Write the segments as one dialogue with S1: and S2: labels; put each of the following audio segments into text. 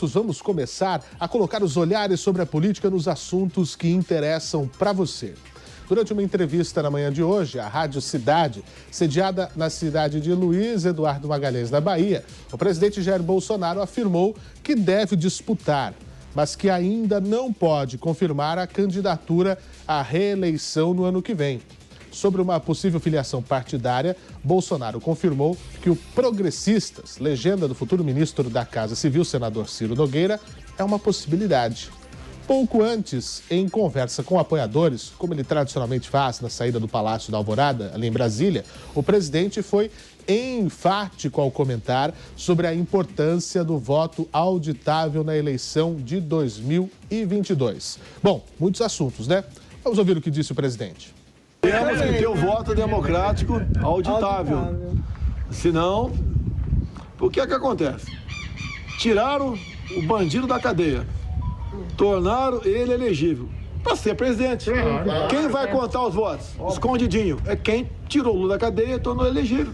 S1: Vamos começar a colocar os olhares sobre a política nos assuntos que interessam para você. Durante uma entrevista na manhã de hoje, à Rádio Cidade, sediada na cidade de Luiz Eduardo Magalhães, na Bahia, o presidente Jair Bolsonaro afirmou que deve disputar, mas que ainda não pode confirmar a candidatura à reeleição no ano que vem. Sobre uma possível filiação partidária, Bolsonaro confirmou que o Progressistas, legenda do futuro ministro da Casa Civil, senador Ciro Nogueira, é uma possibilidade. Pouco antes, em conversa com apoiadores, como ele tradicionalmente faz na saída do Palácio da Alvorada, ali em Brasília, o presidente foi enfático ao comentar sobre a importância do voto auditável na eleição de 2022. Bom, muitos assuntos, né? Vamos ouvir o que disse o presidente.
S2: Temos que ter o voto democrático auditável. Senão, o que é que acontece? Tiraram o bandido da cadeia, tornaram ele elegível para ser presidente. Quem vai contar os votos? Escondidinho. É quem tirou o Lula da cadeia e tornou ele elegível.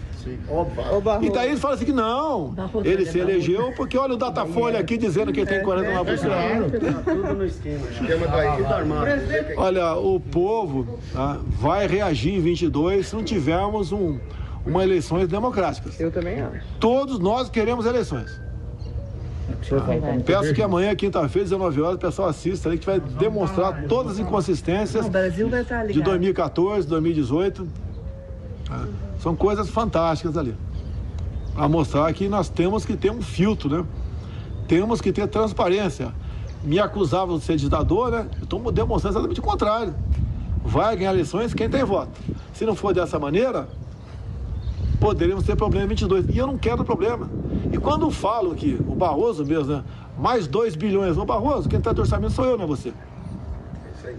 S2: E daí ele fala assim que não, ele se elegeu porque olha o Datafolha aqui dizendo que ele tem 49%.
S3: Tudo no esquema. Esquema tudo armado.
S2: Olha, o povo vai reagir em 22 se não tivermos uma eleições democráticas.
S3: Eu também acho.
S2: Todos nós queremos eleições. Peço que amanhã, quinta-feira, 19 horas, o pessoal assista ali, que vai demonstrar todas as inconsistências de 2014, 2018. São coisas fantásticas ali. A mostrar que nós temos que ter um filtro, né? Temos que ter transparência. Me acusavam de ser ditador, né? Eu estou demonstrando exatamente o contrário. Vai ganhar eleições quem tem voto. Se não for dessa maneira, poderíamos ter problema em 22. E eu não quero problema. E quando falo que o Barroso mesmo, né? Mais 2 bilhões. O Barroso, quem está de orçamento sou eu, não é você.
S3: É isso aí.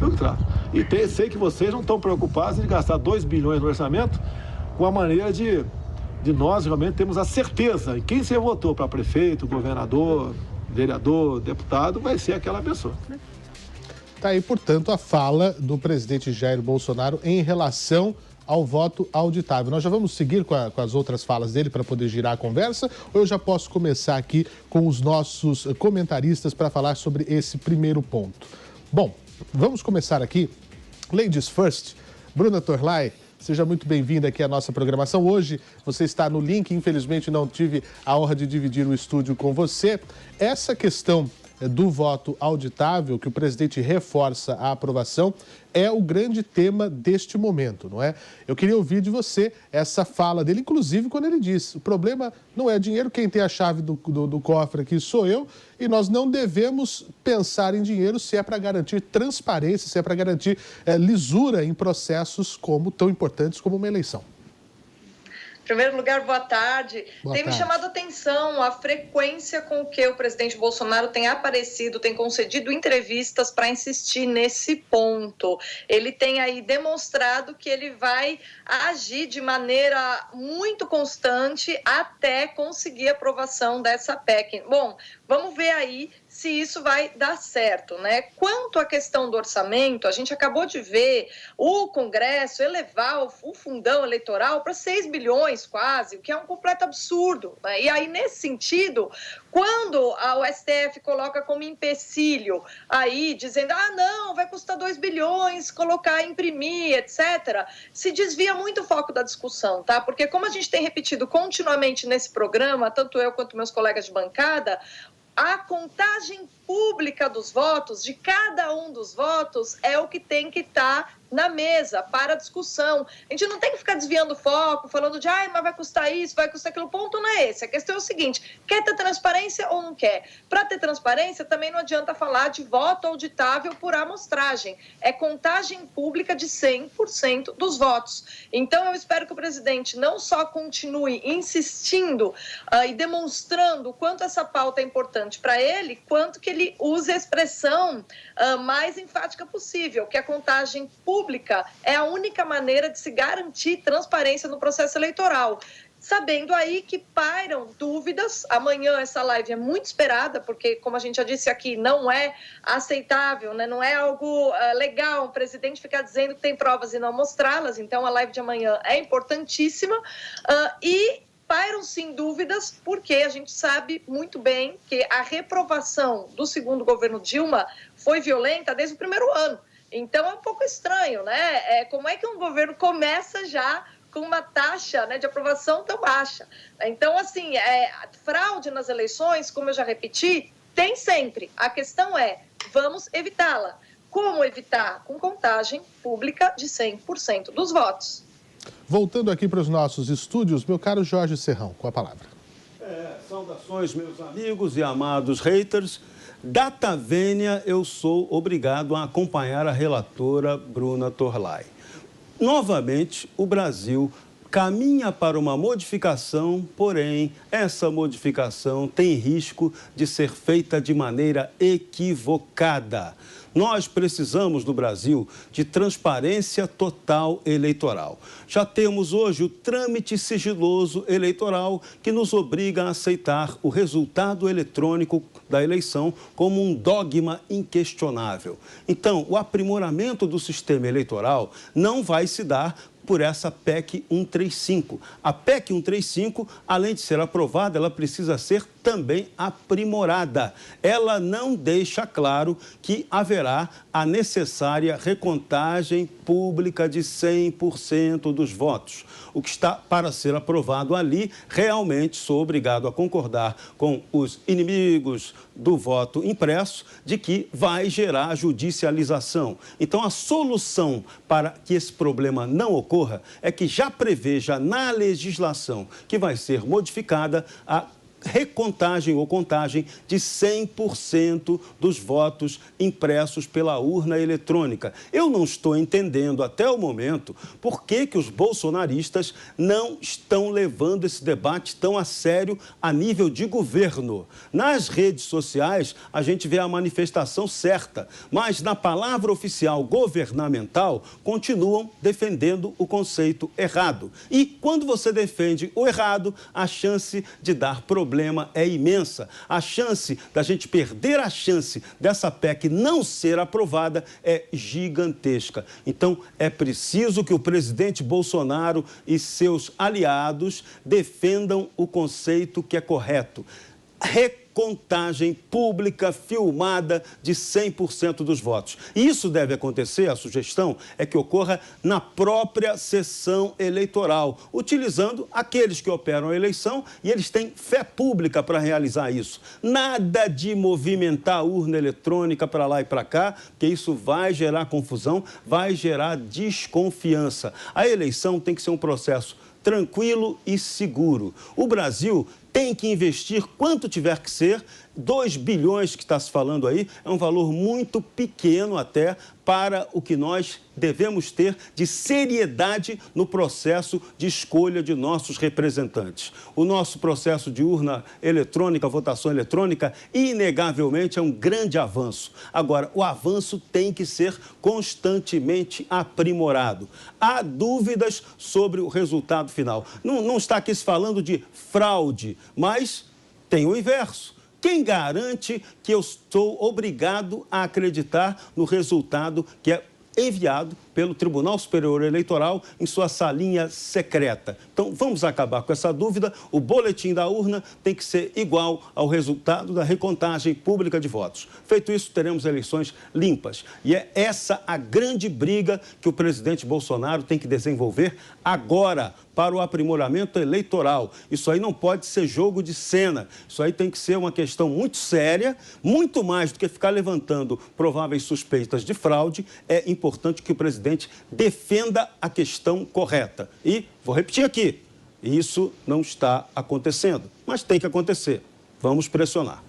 S2: Eu que trato. E sei que vocês não estão preocupados em gastar 2 bilhões no orçamento com a maneira de nós realmente termos a certeza em quem você votou para prefeito, governador, vereador, deputado, vai ser aquela pessoa.
S1: Tá aí, portanto, a fala do presidente Jair Bolsonaro em relação ao voto auditável. Nós já vamos seguir com as outras falas dele para poder girar a conversa, ou eu já posso começar aqui com os nossos comentaristas para falar sobre esse primeiro ponto? Bom, vamos começar aqui. Ladies first, Bruna Torlai, seja muito bem-vinda aqui à nossa programação. Hoje você está no link, infelizmente não tive a honra de dividir o estúdio com você. Essa questão do voto auditável, que o presidente reforça a aprovação, é o grande tema deste momento, não é? Eu queria ouvir de você essa fala dele, inclusive quando ele disse: o problema não é dinheiro, quem tem a chave do cofre aqui sou eu, e nós não devemos pensar em dinheiro se é para garantir transparência, se é para garantir lisura em processos tão importantes como uma eleição.
S4: Em primeiro lugar, boa tarde. Tem me chamado a atenção a frequência com que o presidente Bolsonaro tem aparecido, tem concedido entrevistas para insistir nesse ponto. Ele tem aí demonstrado que ele vai agir de maneira muito constante até conseguir a aprovação dessa PEC. Bom, vamos ver aí se isso vai dar certo, né? Quanto à questão do orçamento, a gente acabou de ver o Congresso elevar o fundão eleitoral para 6 bilhões quase, o que é um completo absurdo, né? E aí, nesse sentido, quando o STF coloca como empecilho aí, dizendo, não, vai custar 2 bilhões, colocar, imprimir, etc., se desvia muito o foco da discussão, tá? Porque como a gente tem repetido continuamente nesse programa, tanto eu quanto meus colegas de bancada, a contagem pública dos votos, de cada um dos votos, é o que tem que estar na mesa para a discussão. A gente não tem que ficar desviando o foco, falando de, mas vai custar isso, vai custar aquilo. O ponto não é esse. A questão é o seguinte: quer ter transparência ou não quer? Para ter transparência, também não adianta falar de voto auditável por amostragem. É contagem pública de 100% dos votos. Então, eu espero que o presidente não só continue insistindo e demonstrando o quanto essa pauta é importante para ele, quanto que ele use a expressão mais enfática possível, que a contagem pública é a única maneira de se garantir transparência no processo eleitoral. Sabendo aí que pairam dúvidas. Amanhã essa live é muito esperada, porque, como a gente já disse aqui, não é aceitável, né? Não é algo legal um presidente ficar dizendo que tem provas e não mostrá-las. Então, a live de amanhã é importantíssima. E pairam sim dúvidas, porque a gente sabe muito bem que a reprovação do segundo governo Dilma foi violenta desde o primeiro ano. Então é um pouco estranho, né? Como é que um governo começa já com uma taxa, né, de aprovação tão baixa? Então, assim, fraude nas eleições, como eu já repeti, tem sempre. A questão é, vamos evitá-la. Como evitar? Com contagem pública de 100% dos votos.
S1: Voltando aqui para os nossos estúdios, meu caro Jorge Serrão, com a palavra.
S5: Saudações, meus amigos e amados haters. Data vênia, eu sou obrigado a acompanhar a relatora Bruna Torlai. Novamente, o Brasil caminha para uma modificação, porém, essa modificação tem risco de ser feita de maneira equivocada. Nós precisamos, no Brasil, de transparência total eleitoral. Já temos hoje o trâmite sigiloso eleitoral que nos obriga a aceitar o resultado eletrônico da eleição como um dogma inquestionável. Então, o aprimoramento do sistema eleitoral não vai se dar por essa PEC 135. A PEC 135, além de ser aprovada, ela precisa ser também aprimorada. Ela não deixa claro que haverá a necessária recontagem pública de 100% dos votos. O que está para ser aprovado ali, realmente sou obrigado a concordar com os inimigos do voto impresso, de que vai gerar judicialização. Então, a solução para que esse problema não ocorra é que já preveja na legislação que vai ser modificada a recontagem ou contagem de 100% dos votos impressos pela urna eletrônica. Eu não estou entendendo até o momento por que os bolsonaristas não estão levando esse debate tão a sério a nível de governo. Nas redes sociais, a gente vê a manifestação certa, mas na palavra oficial governamental, continuam defendendo o conceito errado. E quando você defende o errado, a chance de dar problema é imensa. A chance da gente perder a chance dessa PEC não ser aprovada é gigantesca. Então, é preciso que o presidente Bolsonaro e seus aliados defendam o conceito que é correto. Recontagem pública filmada de 100% dos votos. E isso deve acontecer, a sugestão é que ocorra na própria sessão eleitoral, utilizando aqueles que operam a eleição e eles têm fé pública para realizar isso. Nada de movimentar a urna eletrônica para lá e para cá, porque isso vai gerar confusão, vai gerar desconfiança. A eleição tem que ser um processo tranquilo e seguro. O Brasil tem que investir quanto tiver que ser. 2 bilhões que está se falando aí é um valor muito pequeno até para o que nós devemos ter de seriedade no processo de escolha de nossos representantes. O nosso processo de urna eletrônica, votação eletrônica, inegavelmente é um grande avanço. Agora, o avanço tem que ser constantemente aprimorado. Há dúvidas sobre o resultado final. Não está aqui se falando de fraude, mas tem o inverso. Quem garante que eu estou obrigado a acreditar no resultado que é enviado pelo Tribunal Superior Eleitoral em sua salinha secreta? Então, vamos acabar com essa dúvida. O boletim da urna tem que ser igual ao resultado da recontagem pública de votos. Feito isso, teremos eleições limpas. E é essa a grande briga que o presidente Bolsonaro tem que desenvolver agora para o aprimoramento eleitoral. Isso aí não pode ser jogo de cena. Isso aí tem que ser uma questão muito séria, muito mais do que ficar levantando prováveis suspeitas de fraude. É importante que o presidente defenda a questão correta. E, vou repetir aqui, isso não está acontecendo, mas tem que acontecer. Vamos pressionar.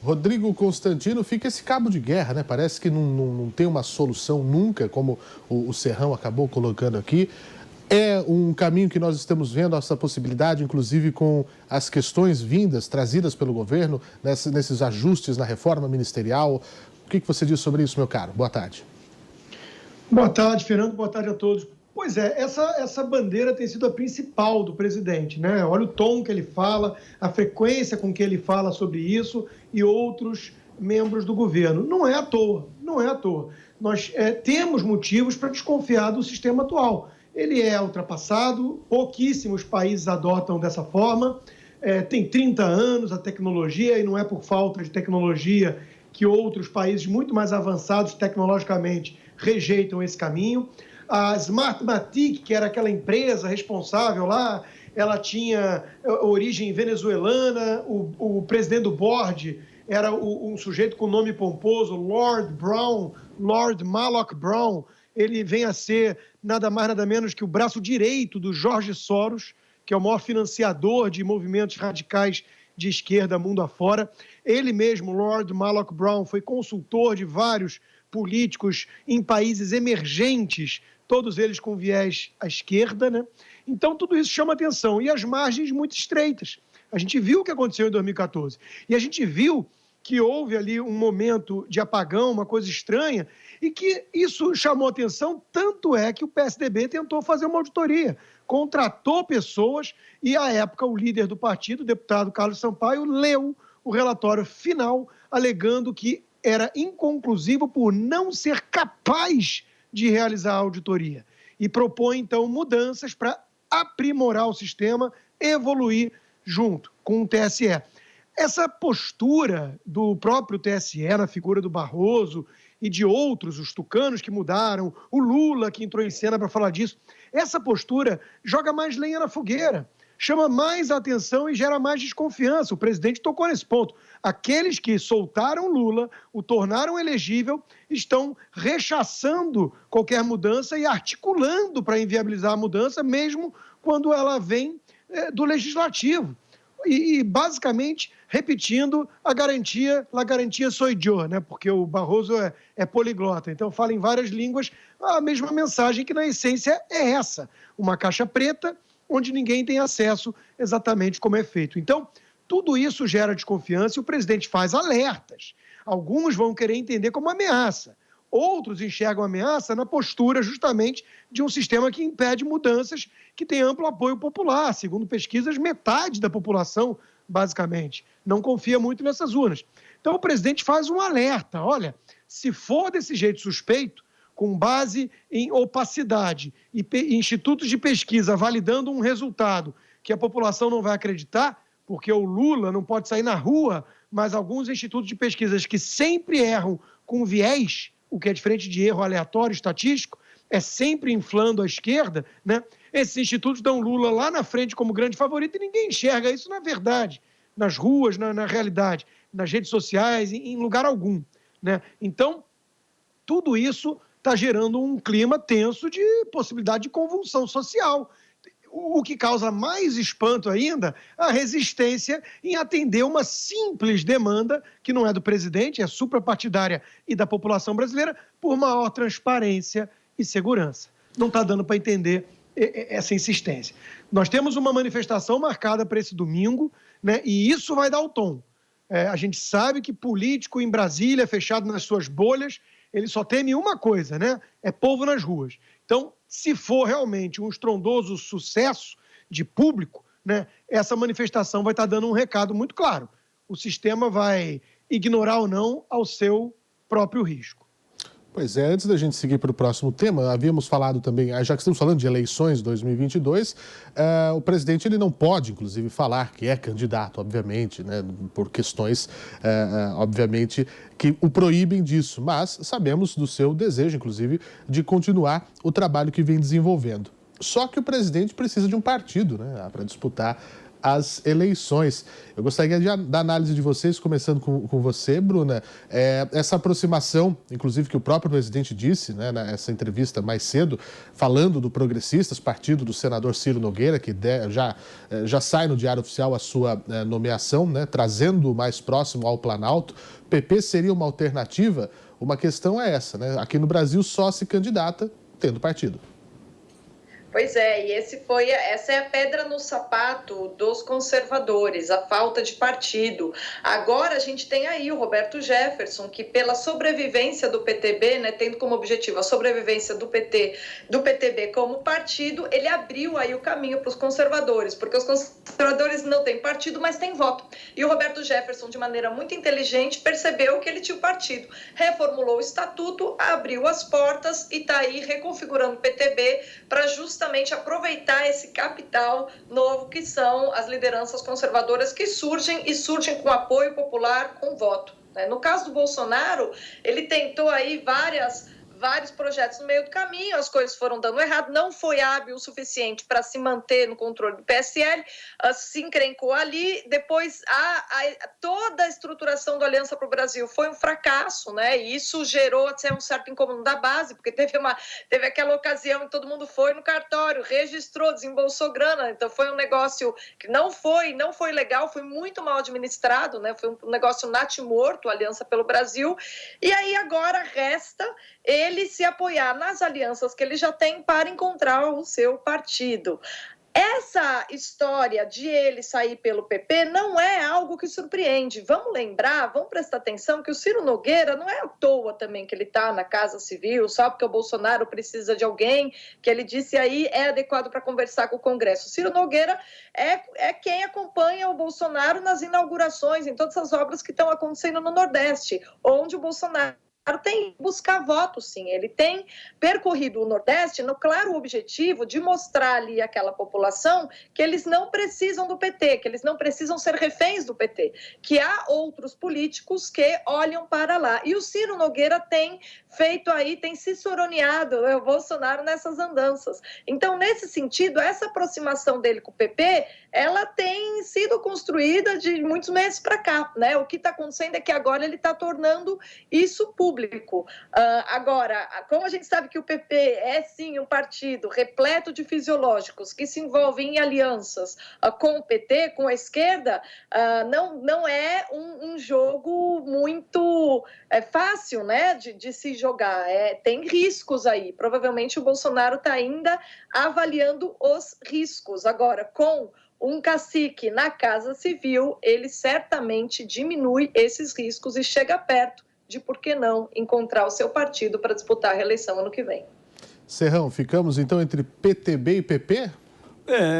S1: Rodrigo Constantino, fica esse cabo de guerra, né? Parece que não tem uma solução nunca, como o Serrão acabou colocando aqui. É um caminho que nós estamos vendo, essa possibilidade, inclusive com as questões vindas, trazidas pelo governo, nesses ajustes na reforma ministerial. O que você diz sobre isso, meu caro? Boa tarde.
S6: Boa tarde, Fernando. Boa tarde a todos. Pois é, essa bandeira tem sido a principal do presidente, né? Olha o tom que ele fala, a frequência com que ele fala sobre isso e outros membros do governo. Não é à toa, não é à toa. Nós temos motivos para desconfiar do sistema atual. ele é ultrapassado, pouquíssimos países adotam dessa forma, tem 30 anos a tecnologia, e não é por falta de tecnologia que outros países muito mais avançados tecnologicamente rejeitam esse caminho. A Smartmatic, que era aquela empresa responsável lá, ela tinha origem venezuelana, o presidente do board era um sujeito com nome pomposo, Lord Malloch Brown. Ele vem a ser nada mais, nada menos que o braço direito do George Soros, que é o maior financiador de movimentos radicais de esquerda mundo afora. Ele mesmo, Lord Malloch Brown, foi consultor de vários políticos em países emergentes, todos eles com viés à esquerda, né? Então, tudo isso chama atenção. E as margens muito estreitas. A gente viu o que aconteceu em 2014. E a gente viu que houve ali um momento de apagão, uma coisa estranha, e que isso chamou atenção, tanto é que o PSDB tentou fazer uma auditoria, contratou pessoas e, à época, o líder do partido, o deputado Carlos Sampaio, leu o relatório final, alegando que era inconclusivo por não ser capaz de realizar a auditoria. E propõe, então, mudanças para aprimorar o sistema, evoluir junto com o TSE. Essa postura do próprio TSE, na figura do Barroso e de outros, os tucanos que mudaram, o Lula que entrou em cena para falar disso, essa postura joga mais lenha na fogueira, chama mais atenção e gera mais desconfiança. O presidente tocou nesse ponto. Aqueles que soltaram Lula, o tornaram elegível, estão rechaçando qualquer mudança e articulando para inviabilizar a mudança, mesmo quando ela vem do legislativo. E basicamente repetindo a garantia, la garantia soy yo, né? Porque o Barroso é poliglota, então fala em várias línguas a mesma mensagem, que na essência é essa, uma caixa preta onde ninguém tem acesso exatamente como é feito. Então, tudo isso gera desconfiança e o presidente faz alertas. Alguns vão querer entender como ameaça, outros enxergam ameaça na postura justamente de um sistema que impede mudanças que tem amplo apoio popular. Segundo pesquisas, metade da população, basicamente, não confia muito nessas urnas. Então, o presidente faz um alerta. Olha, se for desse jeito suspeito, com base em opacidade e institutos de pesquisa validando um resultado que a população não vai acreditar, porque o Lula não pode sair na rua, mas alguns institutos de pesquisas que sempre erram com viés, o que é diferente de erro aleatório, estatístico, é sempre inflando a esquerda, né? Esses institutos dão Lula lá na frente como grande favorito e ninguém enxerga isso na verdade, nas ruas, na realidade, nas redes sociais, em lugar algum, né? Então, tudo isso está gerando um clima tenso de possibilidade de convulsão social. O que causa mais espanto ainda, a resistência em atender uma simples demanda, que não é do presidente, é suprapartidária e da população brasileira, por maior transparência e segurança. Não está dando para entender essa insistência. Nós temos uma manifestação marcada para esse domingo, né, e isso vai dar o tom. A gente sabe que político em Brasília, fechado nas suas bolhas, ele só teme uma coisa, né? É povo nas ruas. Então, se for realmente um estrondoso sucesso de público, né, essa manifestação vai estar dando um recado muito claro. O sistema vai ignorar ou não ao seu próprio risco.
S1: Pois é, antes da gente seguir para o próximo tema, havíamos falado também, já que estamos falando de eleições 2022, o presidente ele não pode, inclusive, falar que é candidato, obviamente, né, por questões, obviamente, que o proíbem disso, mas sabemos do seu desejo, inclusive, de continuar o trabalho que vem desenvolvendo. Só que o presidente precisa de um partido, né, para disputar as eleições. Eu gostaria da análise de vocês, começando com você, Bruna. Essa aproximação, inclusive, que o próprio presidente disse, né, nessa entrevista mais cedo, falando do Progressistas, partido do senador Ciro Nogueira, que já sai no Diário Oficial a sua nomeação, né, trazendo mais próximo ao Planalto. PP seria uma alternativa? Uma questão é essa, né? Aqui no Brasil só se candidata tendo partido.
S4: Pois é, e essa é a pedra no sapato dos conservadores, a falta de partido. Agora a gente tem aí o Roberto Jefferson, que pela sobrevivência do PTB, né, tendo como objetivo a sobrevivência do PTB como partido, ele abriu aí o caminho para os conservadores, porque os conservadores não têm partido, mas têm voto. E o Roberto Jefferson, de maneira muito inteligente, percebeu que ele tinha o partido, reformulou o estatuto, abriu as portas e está aí reconfigurando o PTB para justamente justamente aproveitar esse capital novo que são as lideranças conservadoras que surgem e surgem com apoio popular, com voto. No caso do Bolsonaro, ele tentou aí vários projetos no meio do caminho, as coisas foram dando errado, não foi hábil o suficiente para se manter no controle do PSL, se encrencou ali, depois toda a estruturação do Aliança para o Brasil foi um fracasso, né? E isso gerou até um certo incômodo da base, porque teve aquela ocasião que todo mundo foi no cartório, registrou, desembolsou grana, então foi um negócio que não foi legal, foi muito mal administrado, né? Foi um negócio natimorto, Aliança pelo Brasil, e aí agora resta ele se apoiar nas alianças que ele já tem para encontrar o seu partido. Essa história de ele sair pelo PP não é algo que surpreende. Vamos prestar atenção que o Ciro Nogueira não é à toa também que ele está na Casa Civil, só porque o Bolsonaro precisa de alguém que ele disse aí é adequado para conversar com o Congresso. O Ciro Nogueira é quem acompanha o Bolsonaro nas inaugurações, em todas as obras que estão acontecendo no Nordeste, onde o Bolsonaro tem que buscar votos, sim. Ele tem percorrido o Nordeste no claro objetivo de mostrar ali àquela população que eles não precisam do PT, que eles não precisam ser reféns do PT, que há outros políticos que olham para lá. E o Ciro Nogueira tem feito aí, tem ciceroneado o Bolsonaro nessas andanças. Então, nesse sentido, essa aproximação dele com o PP, ela tem sido construída de muitos meses para cá, né? O que está acontecendo é que agora ele está tornando isso público. Agora, como a gente sabe que o PP é sim um partido repleto de fisiológicos que se envolvem em alianças com o PT, com a esquerda, não é um jogo muito fácil, né, de se jogar. Tem riscos aí. Provavelmente o Bolsonaro está ainda avaliando os riscos. Agora, com um cacique na Casa Civil, ele certamente diminui esses riscos e chega perto de, por que não, encontrar o seu partido para disputar a reeleição ano que vem.
S1: Serrão, ficamos então entre PTB e PP?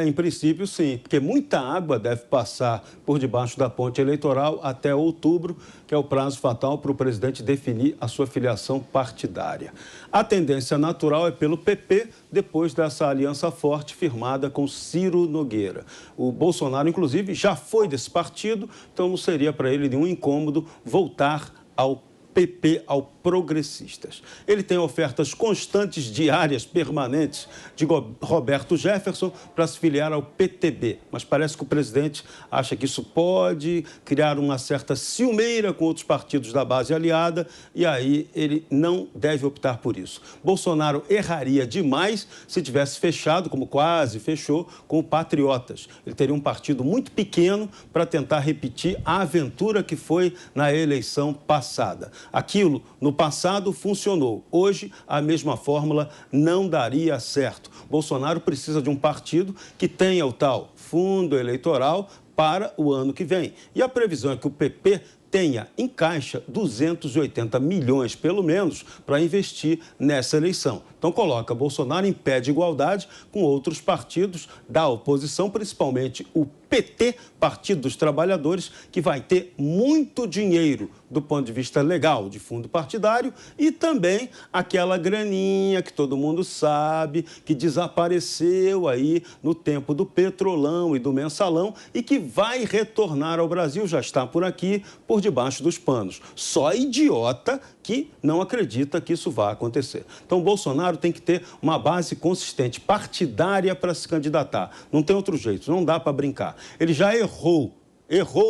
S5: Em princípio, sim, porque muita água deve passar por debaixo da ponte eleitoral até outubro, que é o prazo fatal para o presidente definir a sua filiação partidária. A tendência natural é pelo PP, depois dessa aliança forte firmada com Ciro Nogueira. O Bolsonaro, inclusive, já foi desse partido, então não seria para ele nenhum incômodo voltar ao PP, ao Progressistas. Ele tem ofertas constantes, diárias, permanentes, de Roberto Jefferson para se filiar ao PTB. Mas parece que o presidente acha que isso pode criar uma certa ciumeira com outros partidos da base aliada e aí ele não deve optar por isso. Bolsonaro erraria demais se tivesse fechado, como quase fechou, com o Patriotas. Ele teria um partido muito pequeno para tentar repetir a aventura que foi na eleição passada. Aquilo, no passado, funcionou. Hoje, a mesma fórmula não daria certo. Bolsonaro precisa de um partido que tenha o tal fundo eleitoral para o ano que vem. E a previsão é que o PP tenha em caixa 280 milhões, pelo menos, para investir nessa eleição. Então, coloca Bolsonaro em pé de igualdade com outros partidos da oposição, principalmente o PT, Partido dos Trabalhadores, que vai ter muito dinheiro do ponto de vista legal de fundo partidário e também aquela graninha que todo mundo sabe que desapareceu aí no tempo do Petrolão e do Mensalão e que vai retornar ao Brasil, já está por aqui, por debaixo dos panos. Só idiota que não acredita que isso vai acontecer. Então, Bolsonaro tem que ter uma base consistente, partidária para se candidatar. Não tem outro jeito, não dá para brincar. Ele já errou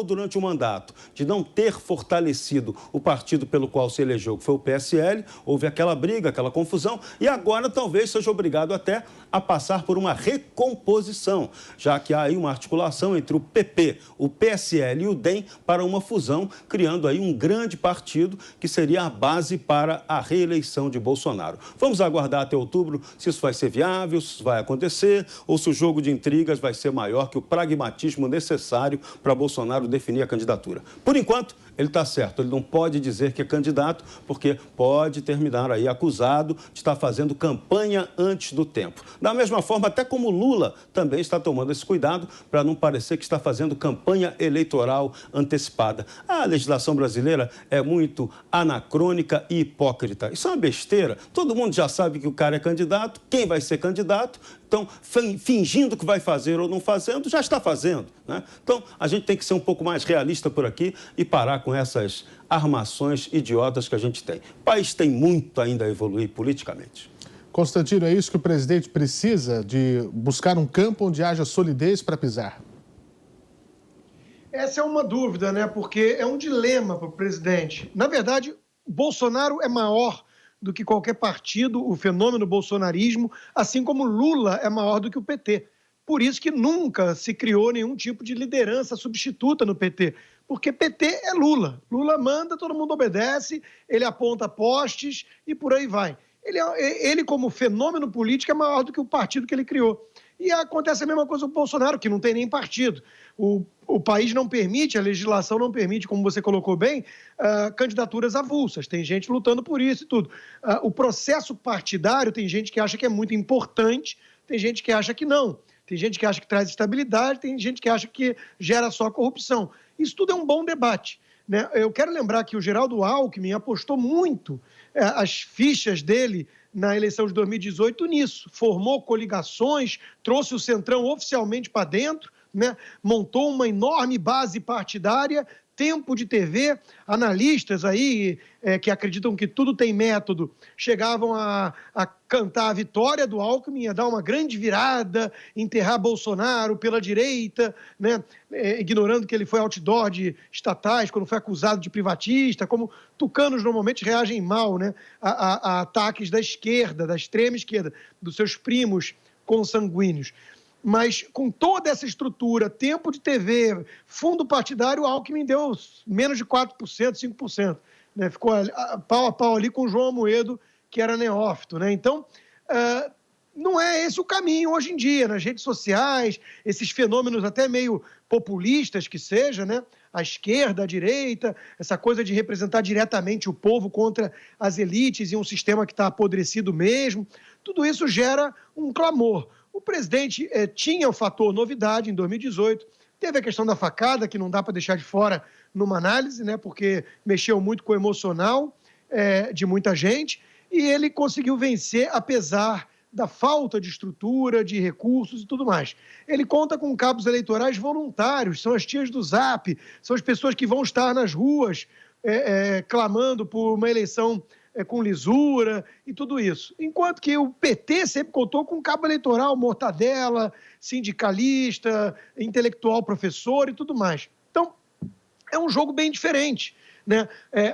S5: durante o mandato de não ter fortalecido o partido pelo qual se elegeu, que foi o PSL, houve aquela briga, aquela confusão, e agora talvez seja obrigado até a passar por uma recomposição, já que há aí uma articulação entre o PP, o PSL e o DEM para uma fusão, criando aí um grande partido que seria a base para a reeleição de Bolsonaro. Vamos aguardar até outubro se isso vai ser viável, se isso vai acontecer, ou se o jogo de intrigas vai ser maior que o pragmatismo necessário para Bolsonaro definir a candidatura. Por enquanto, ele está certo. Ele não pode dizer que é candidato, porque pode terminar aí acusado de estar fazendo campanha antes do tempo. Da mesma forma, até como Lula também está tomando esse cuidado para não parecer que está fazendo campanha eleitoral antecipada. A legislação brasileira é muito anacrônica e hipócrita. Isso é uma besteira. Todo mundo já sabe que o cara é candidato, quem vai ser candidato. Então, fingindo que vai fazer ou não fazendo, já está fazendo, né? Então, a gente tem que ser um pouco mais realista por aqui e parar com essas armações idiotas que a gente tem. O país tem muito ainda a evoluir politicamente.
S1: Constantino, é isso que o presidente precisa, de buscar um campo onde haja solidez para pisar?
S6: Essa é uma dúvida, né? Porque é um dilema para o presidente. Na verdade, Bolsonaro é maior do que qualquer partido, o fenômeno bolsonarismo, assim como Lula é maior do que o PT. Por isso que nunca se criou nenhum tipo de liderança substituta no PT, porque PT é Lula. Lula manda, todo mundo obedece, ele aponta postes e por aí vai. Ele como fenômeno político, é maior do que o partido que ele criou. E acontece a mesma coisa com o Bolsonaro, que não tem nem partido. O país não permite, a legislação não permite, como você colocou bem, candidaturas avulsas. Tem gente lutando por isso e tudo. O processo partidário, tem gente que acha que é muito importante, tem gente que acha que não. Tem gente que acha que traz estabilidade, tem gente que acha que gera só corrupção. Isso tudo é um bom debate, né? Eu quero lembrar que o Geraldo Alckmin apostou muito as fichas dele na eleição de 2018 nisso. Formou coligações, trouxe o Centrão oficialmente para dentro, né? Montou uma enorme base partidária, tempo de TV, analistas aí que acreditam que tudo tem método, chegavam a cantar a vitória do Alckmin, a dar uma grande virada, enterrar Bolsonaro pela direita, né? Ignorando que ele foi outdoor de estatais, quando foi acusado de privatista, como tucanos normalmente reagem mal, né? A ataques da esquerda, da extrema esquerda, dos seus primos consanguíneos. Mas com toda essa estrutura, tempo de TV, fundo partidário, o Alckmin deu menos de 4%, 5%. Né? Ficou pau a pau ali com o João Amoedo, que era neófito. Né? Então, não é esse o caminho hoje em dia, nas redes sociais, esses fenômenos até meio populistas que seja, né? A esquerda, a direita, essa coisa de representar diretamente o povo contra as elites e um sistema que está apodrecido mesmo, tudo isso gera um clamor. O presidente tinha o fator novidade em 2018, teve a questão da facada, que não dá para deixar de fora numa análise, né, porque mexeu muito com o emocional de muita gente, e ele conseguiu vencer, apesar da falta de estrutura, de recursos e tudo mais. Ele conta com cabos eleitorais voluntários, são as tias do Zap, são as pessoas que vão estar nas ruas clamando por uma eleição com lisura e tudo isso. Enquanto que o PT sempre contou com cabo eleitoral, mortadela, sindicalista, intelectual, professor e tudo mais. Então, é um jogo bem diferente, né?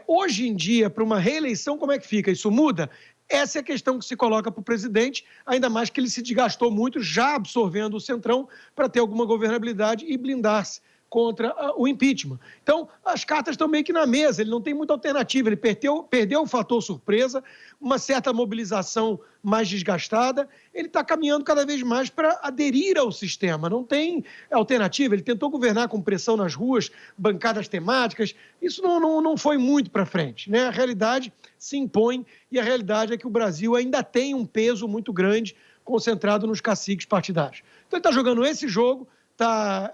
S6: Hoje em dia, para uma reeleição, como é que fica? Isso muda? Essa é a questão que se coloca para o presidente, ainda mais que ele se desgastou muito, já absorvendo o Centrão para ter alguma governabilidade e blindar-se contra o impeachment. Então, as cartas estão meio que na mesa, ele não tem muita alternativa, ele perdeu o fator surpresa, uma certa mobilização mais desgastada, ele está caminhando cada vez mais para aderir ao sistema, não tem alternativa, ele tentou governar com pressão nas ruas, bancadas temáticas, isso não foi muito para frente, né? A realidade se impõe e a realidade é que o Brasil ainda tem um peso muito grande concentrado nos caciques partidários. Então, ele está jogando esse jogo.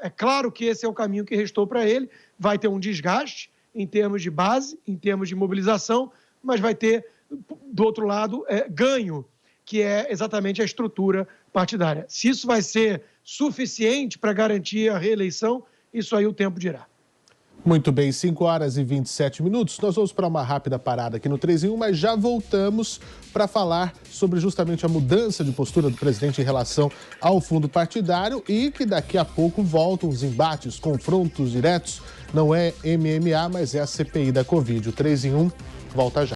S6: É claro que esse é o caminho que restou para ele, vai ter um desgaste em termos de base, em termos de mobilização, mas vai ter, do outro lado, ganho, que é exatamente a estrutura partidária. Se isso vai ser suficiente para garantir a reeleição, isso aí o tempo dirá.
S1: Muito bem, 5h27. Nós vamos para uma rápida parada aqui no 3 em 1, mas já voltamos para falar sobre justamente a mudança de postura do presidente em relação ao fundo partidário e que daqui a pouco voltam os embates, confrontos diretos. Não é MMA, mas é a CPI da Covid. O 3 em 1 volta já.